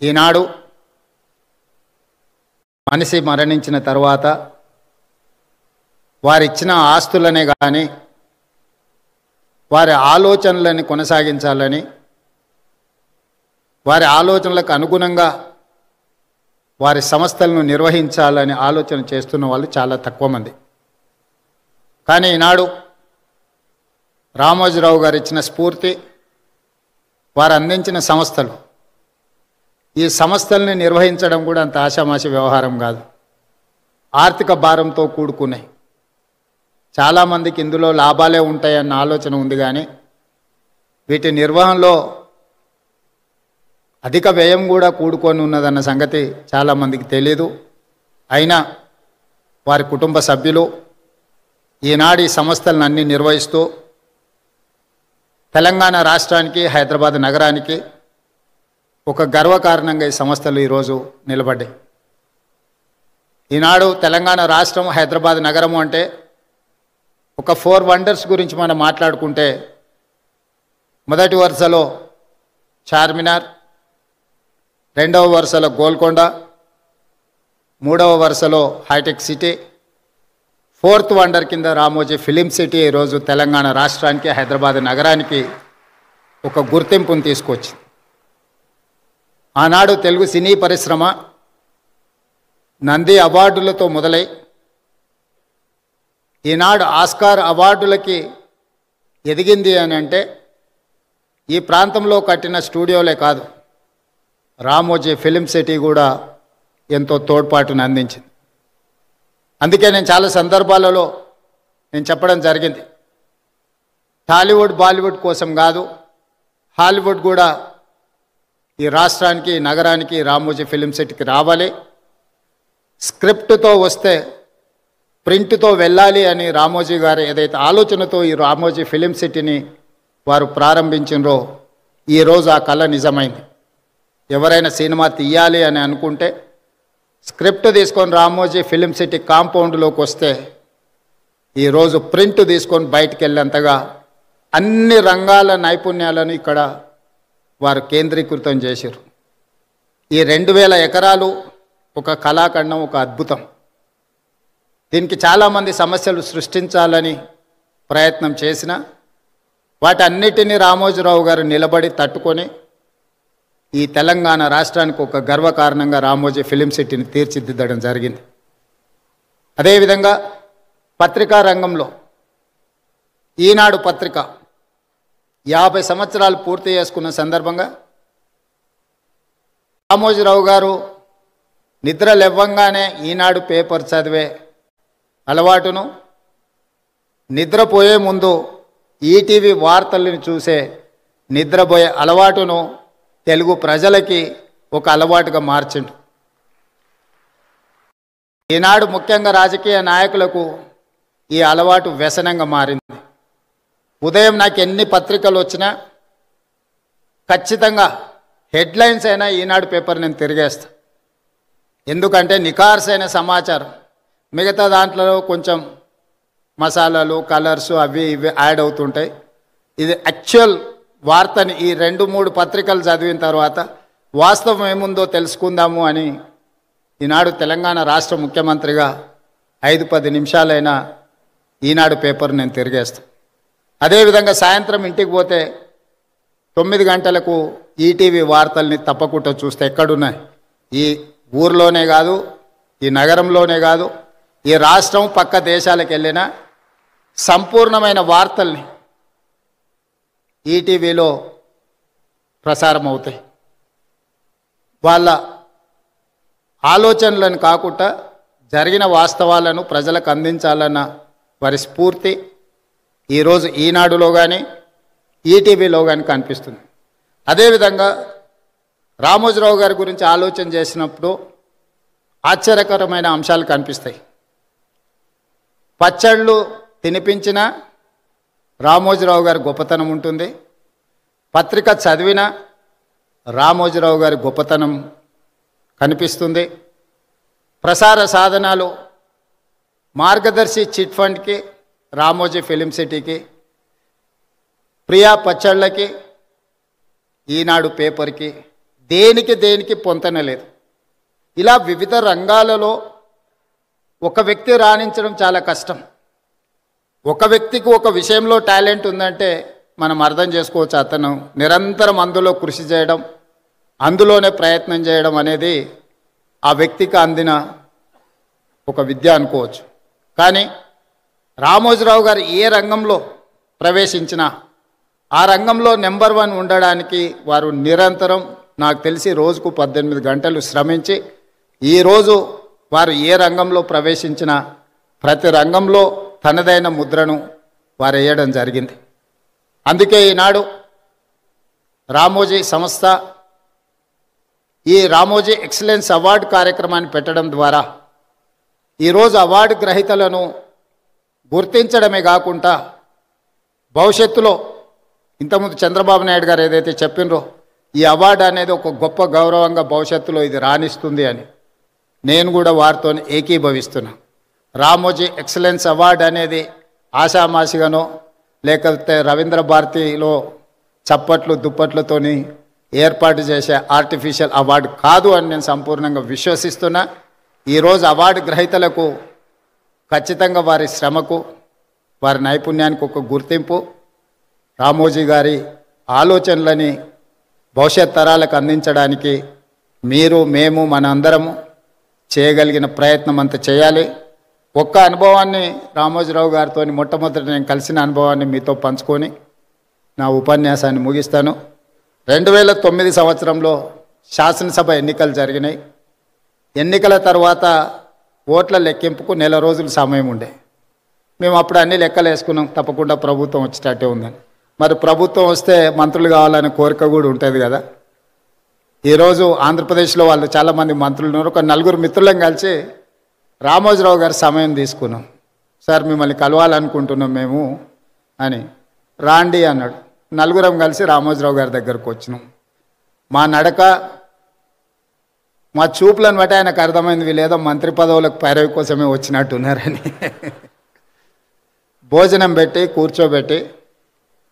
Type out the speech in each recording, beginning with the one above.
ఈనాడు మనిషి మరణించిన తర్వాత వారిచ్చిన ఆస్తులనే కానీ వారి ఆలోచనలని కొనసాగించాలని, వారి ఆలోచనలకు అనుగుణంగా వారి సంస్థలను నిర్వహించాలని ఆలోచన చేస్తున్న వాళ్ళు చాలా తక్కువ మంది. కానీ ఈనాడు రామోజీరావు గారు ఇచ్చిన స్ఫూర్తి, వారు అందించిన సంస్థలు, ఈ సంస్థల్ని నిర్వహించడం కూడా అంత ఆషామాషి వ్యవహారం కాదు. ఆర్థిక భారంతో కూడుకున్నాయి. చాలామందికి ఇందులో లాభాలే ఉంటాయన్న ఆలోచన ఉంది, కానీ వీటి నిర్వహణలో అధిక వ్యయం కూడా కూడుకొని ఉన్నదన్న సంగతి చాలామందికి తెలియదు. అయినా వారి కుటుంబ సభ్యులు ఈనాడు ఈ సంస్థలను అన్నీ నిర్వహిస్తూ తెలంగాణ రాష్ట్రానికి, హైదరాబాద్ నగరానికి ఒక గర్వకారణంగా ఈ సంస్థలు ఈరోజు నిలబడ్డాయి. ఈనాడు తెలంగాణ రాష్ట్రం, హైదరాబాద్ నగరము అంటే ఒక 4 వండర్స్ గురించి మనం మాట్లాడుకుంటే, మొదటి వరుసలో చార్మినార్, రెండవ వరుసలో గోల్కొండ, మూడవ వరుసలో హైటెక్ సిటీ, 4th వండర్ కింద రామోజీ ఫిలిం సిటీ ఈరోజు తెలంగాణ రాష్ట్రానికి, హైదరాబాద్ నగరానికి ఒక గుర్తింపును తీసుకొచ్చింది. ఆనాడు తెలుగు సినీ పరిశ్రమ నంది అవార్డులతో మొదలై ఈనాడు ఆస్కార్ అవార్డులకి ఎదిగింది అని అంటే ఈ ప్రాంతంలో కట్టిన స్టూడియోలే కాదు, రామోజీ ఫిలిం సిటీ కూడా ఎంతో తోడ్పాటును అందించింది. అందుకే నేను చాలా సందర్భాలలో చెప్పడం జరిగింది, టాలీవుడ్ బాలీవుడ్ కోసం కాదు, హాలీవుడ్ కూడా ఈ రాష్ట్రానికి, నగరానికి, రామోజీ ఫిలిం సిటీకి రావాలి. స్క్రిప్ట్తో వస్తే ప్రింట్తో వెళ్ళాలి అని రామోజీ గారు ఏదైతే ఆలోచనతో ఈ రామోజీ ఫిలిం సిటీని వారు ప్రారంభించినరో ఈరోజు ఆ కళ నిజమైంది. ఎవరైనా సినిమా తీయాలి అని అనుకుంటే స్క్రిప్ట్ తీసుకొని రామోజీ ఫిలిం సిటీ కాంపౌండ్లోకి వస్తే ఈరోజు ప్రింట్ తీసుకొని బయటికి వెళ్ళేంతగా అన్ని రంగాల నైపుణ్యాలను ఇక్కడ వారు కేంద్రీకృతం చేశారు. ఈ 2000 ఎకరాలు ఒక కళాఖండం, ఒక అద్భుతం. దీనికి చాలామంది సమస్యలు సృష్టించాలని ప్రయత్నం చేసిన వాటన్నిటినీ రామోజీరావు గారు నిలబడి తట్టుకొని ఈ తెలంగాణ రాష్ట్రానికి ఒక గర్వకారణంగా రామోజీ ఫిలిం సిటీని తీర్చిదిద్దడం జరిగింది. అదేవిధంగా పత్రికా రంగంలో ఈనాడు పత్రిక 50 సంవత్సరాలు పూర్తి చేసుకున్న సందర్భంగా రామోజీరావు గారు నిద్ర లేవగానే ఈనాడు పేపర్ చదివే అలవాటును, నిద్రపోయే ముందు ఈటీవీ వార్తలను చూసే నిద్రపోయే అలవాటును తెలుగు ప్రజలకి ఒక అలవాటుగా మార్చిండు. ఈనాడు ముఖ్యంగా రాజకీయ నాయకులకు ఈ అలవాటు వ్యసనంగా మారింది. ఉదయం నాకు ఎన్ని పత్రికలు వచ్చినా ఖచ్చితంగా హెడ్లైన్స్ అయినా ఈనాడు పేపర్ నేను తిరిగేస్తా. ఎందుకంటే నిఖార్సైన సమాచారం, మిగతా దాంట్లో కొంచెం మసాలాలు, కలర్స్ అవి ఇవి యాడ్ అవుతుంటాయి. ఇది యాక్చువల్ వార్తని ఈ 2-3 పత్రికలు చదివిన తర్వాత వాస్తవం ఏముందో తెలుసుకుందాము అని ఈనాడు తెలంగాణ రాష్ట్ర ముఖ్యమంత్రిగా 5-10 నిమిషాలైనా ఈనాడు పేపర్ నేను తిరిగేస్తాను. అదేవిధంగా సాయంత్రం ఇంటికి పోతే 9 గంటలకు ఈటీవీ వార్తల్ని తప్పకుండా చూస్తే ఎక్కడున్నాయి, ఈ ఊర్లోనే కాదు, ఈ నగరంలోనే కాదు, ఈ రాష్ట్రం పక్క దేశాలకు వెళ్ళిన సంపూర్ణమైన వార్తల్ని ఈటీవీలో ప్రసారం అవుతాయి. వాళ్ళ ఆలోచనలను కాకుండా జరిగిన వాస్తవాలను ప్రజలకు అందించాలన్న వారి స్ఫూర్తి ఈరోజు ఈనాడులో కానీ ఈటీవీలో కానీ కనిపిస్తుంది. అదేవిధంగా రామోజీరావు గారి గురించి ఆలోచన చేసినప్పుడు ఆశ్చర్యకరమైన అంశాలు కనిపిస్తాయి. పచ్చళ్ళు తినిపించిన రామోజీరావు గారి గొప్పతనం ఉంటుంది, పత్రిక చదివిన రామోజీరావు గారి గొప్పతనం కనిపిస్తుంది. ప్రసార సాధనాలు మార్గదర్శి చిట్ ఫండ్కి, రామోజీ ఫిలిం సిటీకి, ప్రియా పచ్చళ్ళకి, ఈనాడు పేపర్కి దేనికి పొంతన లేదు. ఇలా వివిధ రంగాలలో ఒక వ్యక్తి రాణించడం చాలా కష్టం. ఒక వ్యక్తికి ఒక విషయంలో టాలెంట్ ఉందంటే మనం అర్థం చేసుకోవచ్చు, అతను నిరంతరం అందులో కృషి చేయడం, అందులోనే ప్రయత్నం చేయడం అనేది ఆ వ్యక్తికి అందిన ఒక విద్య అనుకోవచ్చు. కానీ రామోజీరావు గారు ఏ రంగంలో ప్రవేశించినా ఆ రంగంలో నెంబర్ 1 ఉండడానికి వారు నిరంతరం, నాకు తెలిసి రోజుకు 18 గంటలు శ్రమించి ఈరోజు వారు ఏ రంగంలో ప్రవేశించినా ప్రతి రంగంలో తనదైన ముద్రను వారు వేయడం జరిగింది. అందుకే ఈనాడు రామోజీ సంస్థ ఈ రామోజీ ఎక్సలెన్స్ అవార్డు కార్యక్రమాన్ని పెట్టడం ద్వారా ఈరోజు అవార్డు గ్రహీతలను గుర్తించడమే కాకుండా భవిష్యత్తులో ఇంతకుముందు చంద్రబాబు నాయుడు గారు ఏదైతే చెప్పినరో ఈ అవార్డు అనేది ఒక గొప్ప గౌరవంగా భవిష్యత్తులో ఇది రాణిస్తుంది అని నేను కూడా వారితో ఏకీభవిస్తున్నా. రామోజీ ఎక్సలెన్స్ అవార్డు అనేది ఆషామాషిగానో లేకపోతే రవీంద్ర భారతిలో చప్పట్లు దుప్పట్లతోని ఏర్పాటు చేసే ఆర్టిఫిషియల్ అవార్డు కాదు అని నేను సంపూర్ణంగా విశ్వసిస్తున్నా. ఈరోజు అవార్డు గ్రహీతలకు ఖచ్చితంగా వారి శ్రమకు, వారి నైపుణ్యానికి ఒక గుర్తింపు, రామోజీ గారి ఆలోచనలని భవిష్యత్ తరాలకు అందించడానికి మీరు, మేము, మన అందరము చేయగలిగిన ప్రయత్నం అంతా చేయాలి. ఒక్క అనుభవాన్ని రామోజీరావు గారితో మొట్టమొదటి నేను కలిసిన అనుభవాన్ని మీతో పంచుకొని నా ఉపన్యాసాన్ని ముగిస్తాను. 2009 సంవత్సరంలో శాసనసభ ఎన్నికలు జరిగినాయి. ఎన్నికల తర్వాత ఓట్ల లెక్కింపుకు 1 నెల రోజులు సమయం ఉండే. మేము అప్పుడు అన్ని లెక్కలు వేసుకున్నాం, తప్పకుండా ప్రభుత్వం వచ్చేటట్టే ఉందని. మరి ప్రభుత్వం వస్తే మంత్రులు కావాలనే కోరిక కూడా ఉంటుంది కదా. ఈరోజు ఆంధ్రప్రదేశ్లో వాళ్ళు చాలామంది మంత్రులు ఉన్నారు. ఒక 4 మిత్రులను కలిసి రామోజీరావు గారి సమయం తీసుకున్నాం. సార్ మిమ్మల్ని కలవాలనుకుంటున్నాం మేము అని. రాండి అన్నాడు. 4 కలిసి రామోజీరావు గారి దగ్గరకు వచ్చినాం. మా నడక, మా చూపులను బట్టి ఆయనకు అర్థమైంది వీళ్ళేదో మంత్రి పదవులకు పైరవి కోసమే వచ్చినట్టున్నారని. భోజనం పెట్టి కూర్చోబెట్టి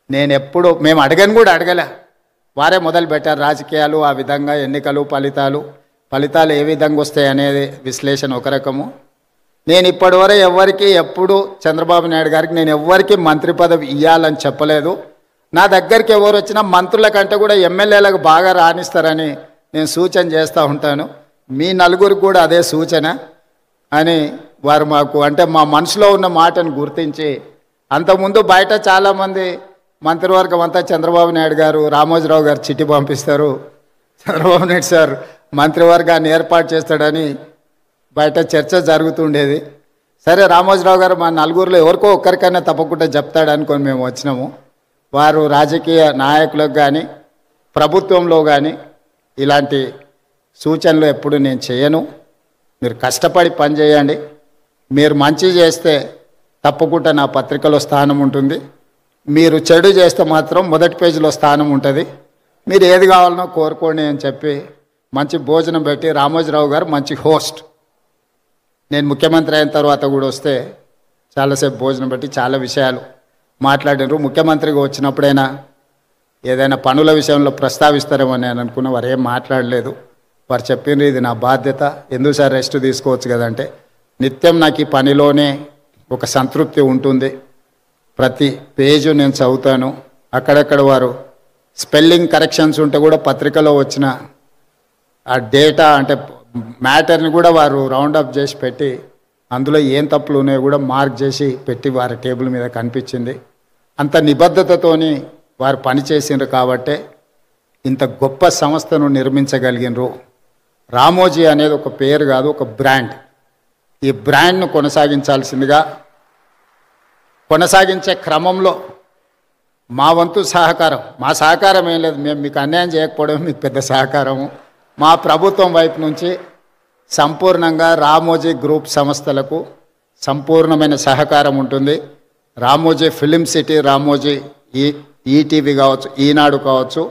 మేము అడగని కూడా అడగలే, వారే మొదలు పెట్టారు రాజకీయాలు, ఆ విధంగా ఎన్నికలు, ఫలితాలు ఏ విధంగా వస్తాయి అనేది విశ్లేషణ ఒక రకము. నేను ఇప్పటివరకు ఎవరికి ఎప్పుడు చంద్రబాబు నాయుడు గారికి నేను ఎవరికి మంత్రి పదవి ఇవ్వాలని చెప్పలేదు. నా దగ్గరికి ఎవరు వచ్చినా మంత్రుల కంటే కూడా ఎమ్మెల్యేలకు బాగా రాణిస్తారని నేను సూచన చేస్తూ ఉంటాను. మీ 4 కూడా అదే సూచన అని వారు మాకు, అంటే మా మనసులో ఉన్న మాటను గుర్తించి, అంతకుముందు బయట చాలామంది మంత్రివర్గం అంతా చంద్రబాబు నాయుడు గారు, రామోజీరావు గారు చిట్టి పంపిస్తారు, చంద్రబాబు నాయుడు సార్ మంత్రివర్గాన్ని ఏర్పాటు చేస్తాడని బయట చర్చ జరుగుతుండేది. సరే రామోజీరావు గారు మా 4లో ఎవరికో ఒక్కరికైనా తప్పకుండా చెప్తాడు అనుకొని మేము వచ్చినాము. వారు రాజకీయ నాయకులకు కానీ ప్రభుత్వంలో కానీ ఇలాంటి సూచనలు ఎప్పుడు నేను చేయను. మీరు కష్టపడి పని చేయండి, మీరు మంచి చేస్తే తప్పకుండా నా పత్రికలో స్థానం ఉంటుంది, మీరు చెడు చేస్తే మాత్రం మొదటి పేజీలో స్థానం ఉంటుంది, మీరు ఏది కావాలనో కోరుకోండి అని చెప్పి మంచి భోజనం పెట్టి, రామోజీరావు గారు మంచి హోస్ట్. నేను ముఖ్యమంత్రి అయిన తర్వాత కూడా వస్తే చాలాసేపు భోజనం పెట్టి చాలా విషయాలు మాట్లాడినారు. ముఖ్యమంత్రిగా వచ్చినప్పుడైనా ఏదైనా పనుల విషయంలో ప్రస్తావిస్తారేమో నేను అనుకున్నా, వారు ఏం మాట్లాడలేదు. వారు చెప్పిండ్రు ఇది నా బాధ్యత, ఎందుకు సార్ రెస్ట్ తీసుకోవచ్చు కదంటే, నిత్యం నాకు ఈ పనిలోనే ఒక సంతృప్తి ఉంటుంది, ప్రతి పేజు నేను చదువుతాను. అక్కడక్కడ వారు స్పెల్లింగ్ కరెక్షన్స్ ఉంటే కూడా పత్రికలో వచ్చిన ఆ డేటా అంటే మ్యాటర్ని కూడా వారు రౌండప్ చేసి పెట్టి అందులో ఏం తప్పులు ఉన్నాయో కూడా మార్క్ చేసి పెట్టి వారి టేబుల్ మీద కనిపించింది. అంత నిబద్ధతతోని వారు పనిచేసిండ్రు కాబట్టే ఇంత గొప్ప సంస్థను నిర్మించగలిగినరు. రామోజీ అనేది ఒక పేరు కాదు, ఒక బ్రాండ్. ఈ బ్రాండ్ను కొనసాగించే క్రమంలో మా వంతు సహకారం, మా సహకారం ఏం లేదు, మేము మీకు అన్యాయం చేయకపోవడం మీకు పెద్ద సహకారము. మా ప్రభుత్వం వైపు నుంచి సంపూర్ణంగా రామోజీ గ్రూప్ సంస్థలకు సంపూర్ణమైన సహకారం ఉంటుంది. Ramoji film city, Ramoji ETV కావచ్చు, ఈనాడు కావచ్చు,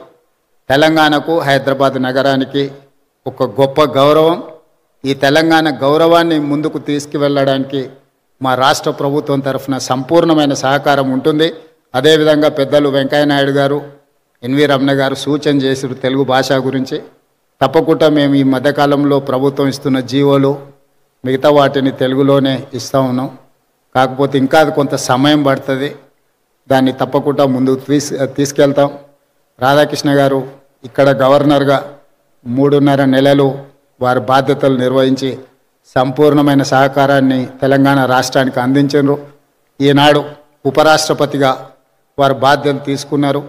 తెలంగాణకు, హైదరాబాద్ నగరానికి ఒక గొప్ప గౌరవం. ఈ తెలంగాణ గౌరవాన్ని ముందుకు తీసుకువెళ్ళడానికి మా రాష్ట్ర ప్రభుత్వం తరఫున సంపూర్ణమైన సహకారం ఉంటుంది. అదేవిధంగా పెద్దలు వెంకయ్య నాయుడు గారు, ఎన్వి రమణ గారు సూచన చేసారు తెలుగు భాష గురించి. తప్పకుండా మేము ఈ మధ్యకాలంలో ప్రభుత్వం ఇస్తున్న జీవోలు మిగతా వాటిని తెలుగులోనే ఇస్తూ ఉన్నాం. కాకపోతే ఇంకా అది కొంత సమయం పడుతుంది. దాన్ని తప్పకుండా ముందుకు తీసుకెళ్తాం. రాధాకృష్ణ గారు ఇక్కడ గవర్నర్గా 3.5 నెలలు వారి బాధ్యతలు నిర్వహించి సంపూర్ణమైన సహకారాన్ని తెలంగాణ రాష్ట్రానికి అందించారు. ఈనాడు ఉపరాష్ట్రపతిగా వారు బాధ్యతలు తీసుకున్నారు.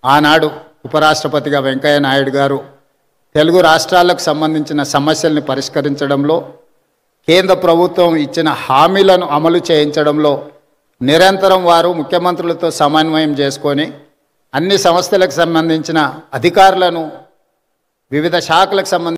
ఆనాడు ఉపరాష్ట్రపతిగా వెంకయ్య నాయుడు గారు తెలుగు రాష్ట్రాలకు సంబంధించిన సమస్యల్ని పరిష్కరించడంలో, కేంద్ర ప్రభుత్వం ఇచ్చిన హామీలను అమలు చేయించడంలో నిరంతరం వారు ముఖ్యమంత్రులతో సమన్వయం చేసుకొని అన్ని సంస్థలకు సంబంధించిన అధికారులను, వివిధ శాఖలకు సంబంధించిన